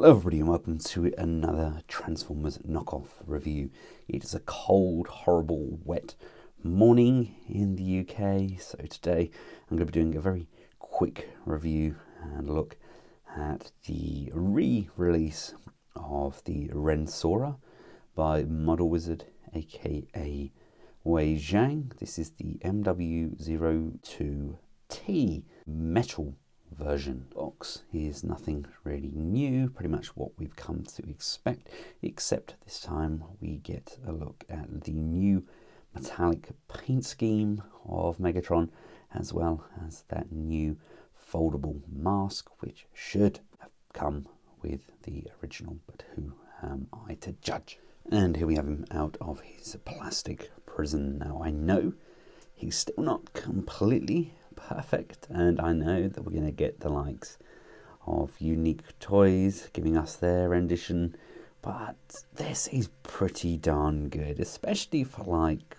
Hello everybody and welcome to another Transformers knockoff review. It is a cold, horrible, wet morning in the UK, so today I'm going to be doing a very quick review and look at the re-release of the RENDSORA by Model Wizard, aka Jiang. This is the MW-002T metal version. Box is nothing really new, pretty much what we've come to expect, except this time we get a look at the new metallic paint scheme of Megatron, as well as that new foldable mask, which should have come with the original, but who am I to judge? And here we have him out of his plastic prison. Now I know he's still not completely perfect, and I know that we're going to get the likes of Unique Toys giving us their rendition, but this is pretty darn good, especially for like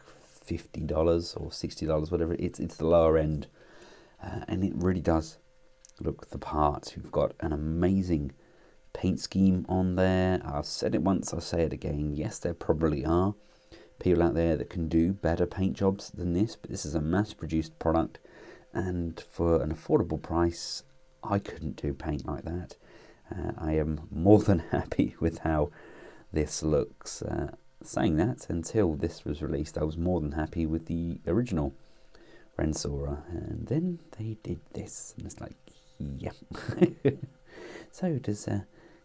$50 or $60, whatever. It's the lower end, and it really does look the part. We've got an amazing paint scheme on there. I've said it once, I'll say it again. Yes, there probably are people out there that can do better paint jobs than this, but this is a mass-produced product, and for an affordable price, I couldn't do paint like that. I am more than happy with how this looks. Saying that, until this was released, I was more than happy with the original RENDSORA, and then they did this, and it's like, yeah. So does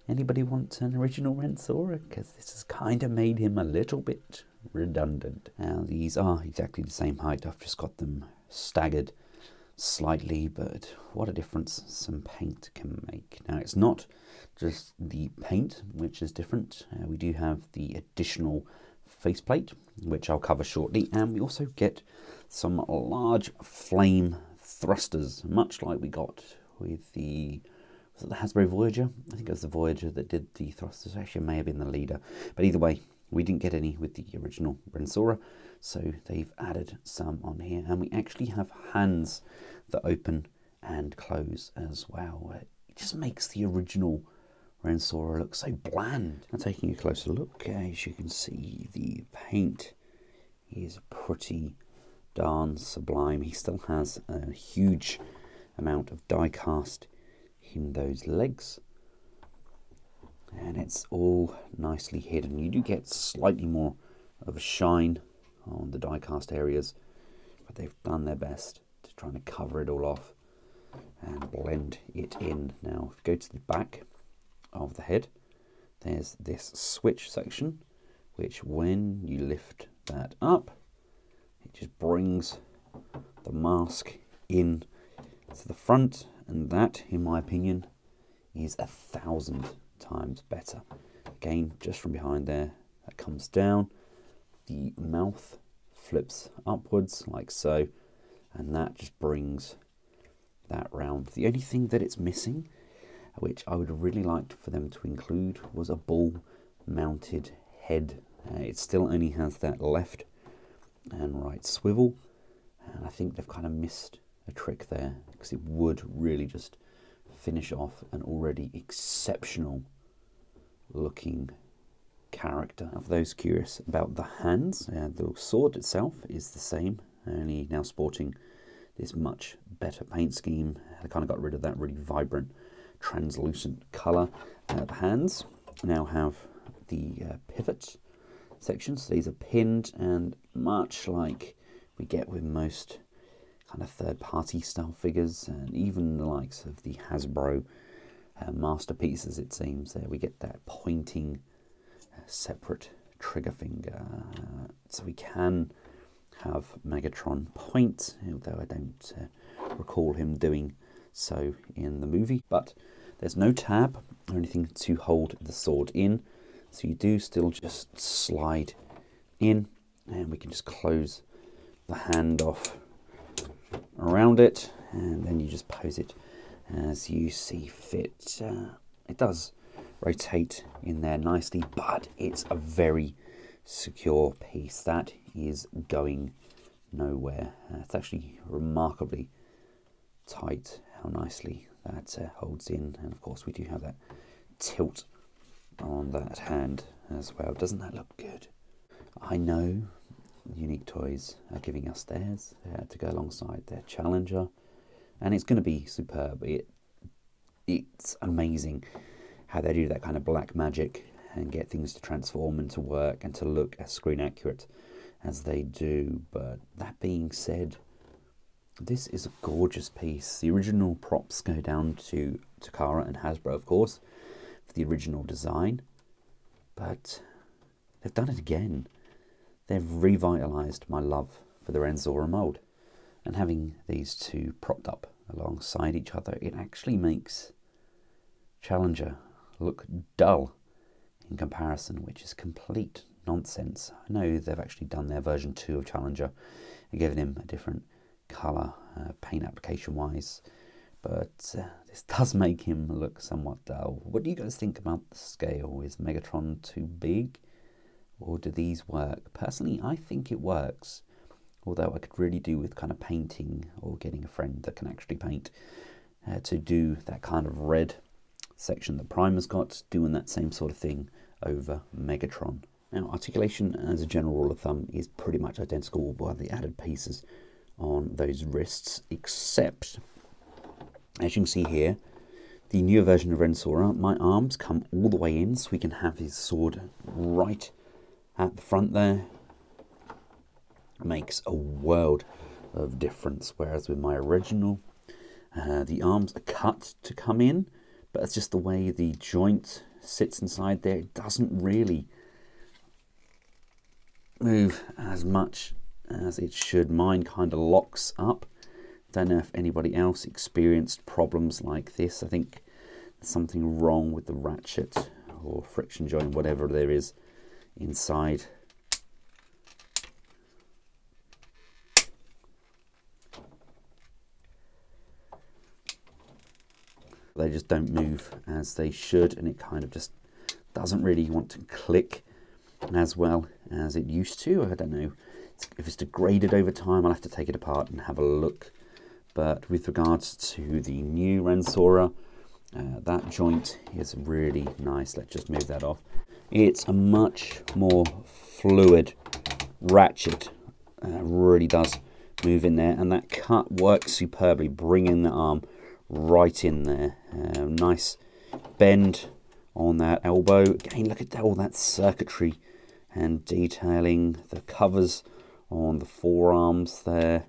anybody want an original RENDSORA? Because this has kind of made him a little bit redundant. Now these are exactly the same height, I've just got them staggered slightly, but what a difference some paint can make. Now it's not just the paint which is different, we do have the additional faceplate, which I'll cover shortly, and we also get some large flame thrusters, much like we got with the, was it the Hasbro Voyager? I think it was the Voyager that did the thrusters. Actually, it may have been the Leader, but either way, we didn't get any with the original RENDSORA, so they've added some on here, and we actually have hands that open and close as well. It just makes the original RENDSORA look so bland. Now taking a closer look, as you can see, the paint is pretty darn sublime. He still has a huge amount of die cast in those legs, and it's all nicely hidden. You do get slightly more of a shine on the die cast areas, but they've done their best to try to cover it all off and blend it in. Now if you go to the back of the head, there's this switch section, which when you lift that up, it just brings the mask in to the front, and that, in my opinion, is 1,000 times better. Again, just from behind there, that comes down, the mouth flips upwards like so, and that just brings that round. The only thing that it's missing, which I would have really liked for them to include, was a ball mounted head. It still only has that left and right swivel, and I think they've kind of missed a trick there, because it would really just finish off an already exceptional looking character. Now for those curious about the hands, the sword itself is the same, only now sporting this much better paint scheme. I kind of got rid of that really vibrant translucent colour. The hands now have the pivot sections. So these are pinned, and much like we get with most kind of third-party style figures, and even the likes of the Hasbro masterpieces, it seems, there we get that pointing separate trigger finger, so we can have Megatron point, although I don't recall him doing so in the movie. But there's no tab or anything to hold the sword in, so you do still just slide in, and we can just close the hand off around it, and then you just pose it as you see fit. It does rotate in there nicely, but it's a very secure piece that is going nowhere. It's actually remarkably tight how nicely that holds in, and of course we do have that tilt on that hand as well. Doesn't that look good? I know Unique Toys are giving us theirs to go alongside their Challenger, and it's going to be superb. It's amazing how they do that kind of black magic and get things to transform and to work and to look as screen accurate as they do. But that being said, this is a gorgeous piece. The original props go down to Takara and Hasbro, of course, for the original design, but they've done it again. They've revitalized my love for the RENDSORA mold, and having these two propped up alongside each other, it actually makes Challenger look dull in comparison, which is complete nonsense. I know they've actually done their version 2 of Challenger and given him a different colour, paint application wise, but this does make him look somewhat dull. What do you guys think about the scale? Is Megatron too big, or do these work? Personally, I think it works, although I could really do with kind of painting or getting a friend that can actually paint to do that kind of red section that Primer's got, doing that same sort of thing over Megatron. Now, articulation as a general rule of thumb is pretty much identical by the added pieces on those wrists, except, as you can see here, the newer version of RENDSORA, my arms come all the way in, so we can have his sword right at the front there. Makes a world of difference, whereas with my original, the arms are cut to come in, but it's just the way the joint sits inside there. It doesn't really move as much as it should. Mine kind of locks up. Don't know if anybody else experienced problems like this. I think there's something wrong with the ratchet or friction joint, whatever there is inside. They just don't move as they should, and it kind of just doesn't really want to click as well as it used to. I don't know if it's degraded over time. I'll have to take it apart and have a look. But with regards to the new RENDSORA, that joint is really nice. Let's just move that off. It's a much more fluid ratchet. Really does move in there, and that cut works superbly, bringing the arm right in there. Nice bend on that elbow. Again, look at all that circuitry and detailing. The covers on the forearms there.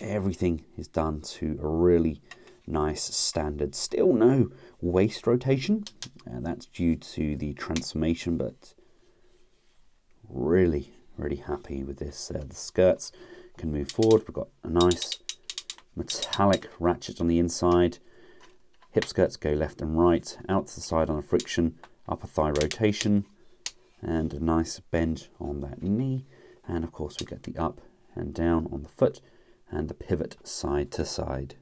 Everything is done to a really nice standard. Still no waist rotation, and that's due to the transformation, but really happy with this. The skirts can move forward. We've got a nice metallic ratchet on the inside. Hip skirts go left and right, out to the side on a friction, upper thigh rotation, and a nice bend on that knee. And of course we get the up and down on the foot and the pivot side to side.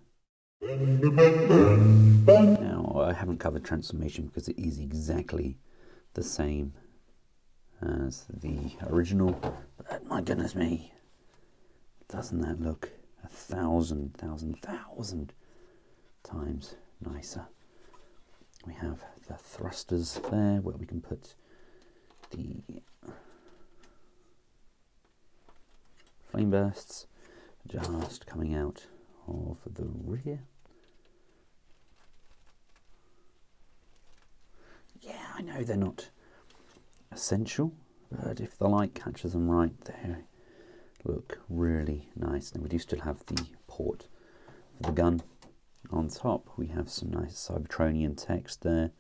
Now, I haven't covered transformation because it is exactly the same as the original, but my goodness me, doesn't that look 1,000 times nicer. We have the thrusters there where we can put the flame bursts just coming out of the rear. Yeah, I know they're not essential, but if the light catches them right, they look really nice. Now we do still have the port for the gun. On top we have some nice Cybertronian text there.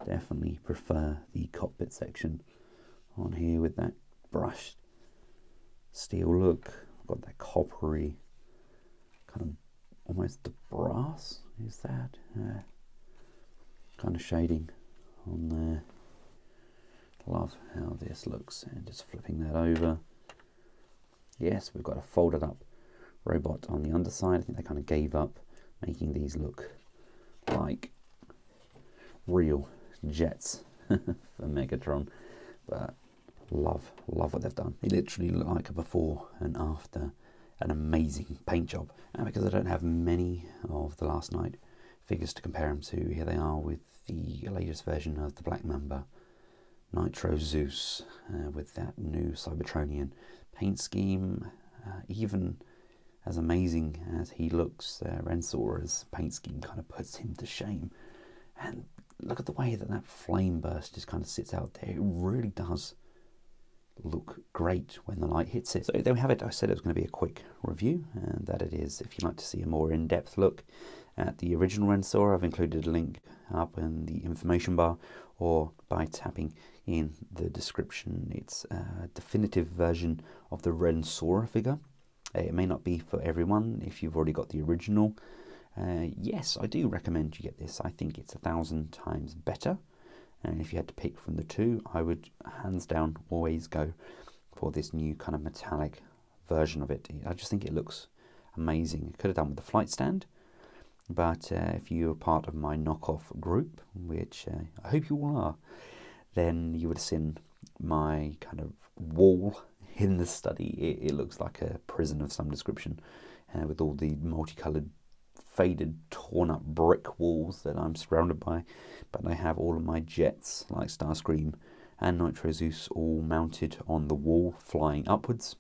Definitely prefer the cockpit section on here with that brushed steel look. I've got that coppery kind of almost the brass, is that? Kind of shading on there. Love how this looks, and just flipping that over. Yes, we've got a folded up robot on the underside. I think they kind of gave up making these look like real jets for Megatron, but love what they've done. They literally look like a before and after. An amazing paint job. And because I don't have many of the Last Night figures to compare them to, here they are with the latest version of the Black Mamba Nitro Zeus with that new Cybertronian paint scheme. Even as amazing as he looks, RENDSORA's paint scheme kind of puts him to shame. And look at the way that flame burst just kind of sits out there. It really does look great when the light hits it. So there we have it. I said it was going to be a quick review, and that it is. If you'd like to see a more in-depth look at the original RENDSORA, I've included a link up in the information bar or by tapping in the description. It's a definitive version of the RENDSORA figure. It may not be for everyone if you've already got the original. Yes, I do recommend you get this. I think it's 1,000 times better. And if you had to pick from the two, I would hands down always go for this new kind of metallic version of it. I just think it looks amazing. It could have done with the flight stand, but if you're part of my knockoff group, which I hope you all are, then you would have seen my kind of wall in the study. It looks like a prison of some description, with all the multicolored, faded, torn up brick walls that I'm surrounded by. But I have all of my jets like Starscream and Nitro Zeus all mounted on the wall, flying upwards.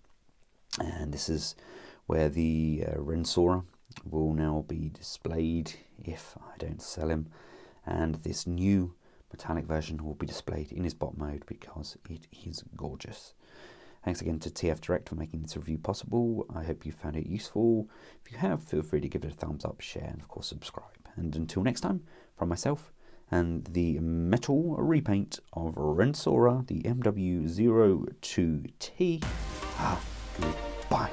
And this is where the RENDSORA will now be displayed if I don't sell him. And this new metallic version will be displayed in his bot mode because it is gorgeous. Thanks again to TF Direct for making this review possible. I hope you found it useful. If you have, feel free to give it a thumbs up, share, and of course subscribe. And until next time, from myself and the metal repaint of RENDSORA, the MW-002T, goodbye.